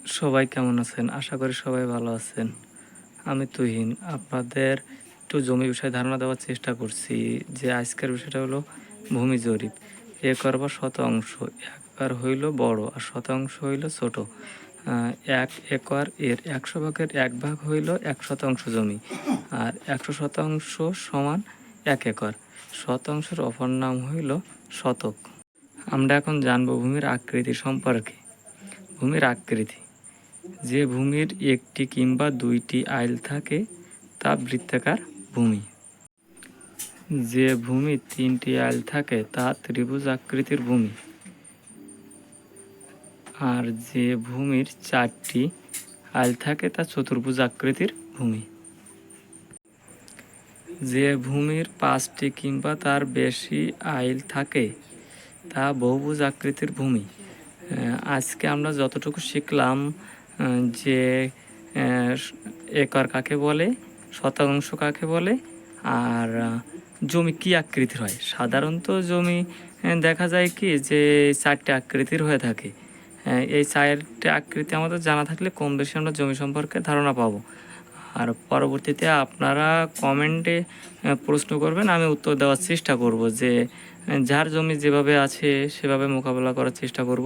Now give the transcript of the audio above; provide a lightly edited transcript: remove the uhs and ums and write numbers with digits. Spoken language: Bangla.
সবাই কেমন আছেন? আশা করি সবাই ভালো আছেন। আমি তুহিন আপনাদের একটু জমি বিষয়ে ধারণা দেওয়ার চেষ্টা করছি। যে আজকের বিষয়টা হলো ভূমি জরিপ। একর বা শতাংশ, একর হইল বড় আর শতাংশ হইল ছোট। ১ একর এর ১০০ ভাগের ১ ভাগ হইল ১ শতাংশ জমি, আর ১০০ শতাংশ সমান ১ একর। শতাংশের অপর নাম হইল শতক। আমরা এখন জানবো ভূমির আকৃতি সম্পর্কে। ভূমির আকৃতি: যে ভূমির একটি কিংবা দুইটি আইল থাকে তা বৃত্তাকার ভূমি। যে ভূমির তিনটি আইল থাকে তা ত্রিভুজ আকৃতির ভূমি। আর যে ভূমির চারটি আইল থাকে তা চতুর্ভুজ আকৃতির ভূমি। যে ভূমির ৫টি কিংবা তার বেশি আইল থাকে তা বহুভুজ আকৃতির ভূমি। আজকে আমরা যতটুকু শিখলাম যে একর কাকে বলে, শতাংশ কাকে বলে, আর জমি কী আকৃতির হয়। সাধারণত জমি দেখা যায় কি যে ৪টে আকৃতির হয়ে থাকে। এই ৪টে আকৃতি আমাদের জানা থাকলে কম বেশি আমরা জমি সম্পর্কে ধারণা পাবো। আর পরবর্তীতে আপনারা কমেন্টে প্রশ্ন করবেন, আমি উত্তর দেওয়ার চেষ্টা করব। যে যার জমি যেভাবে আছে সেভাবে মোকাবেলা করার চেষ্টা করব।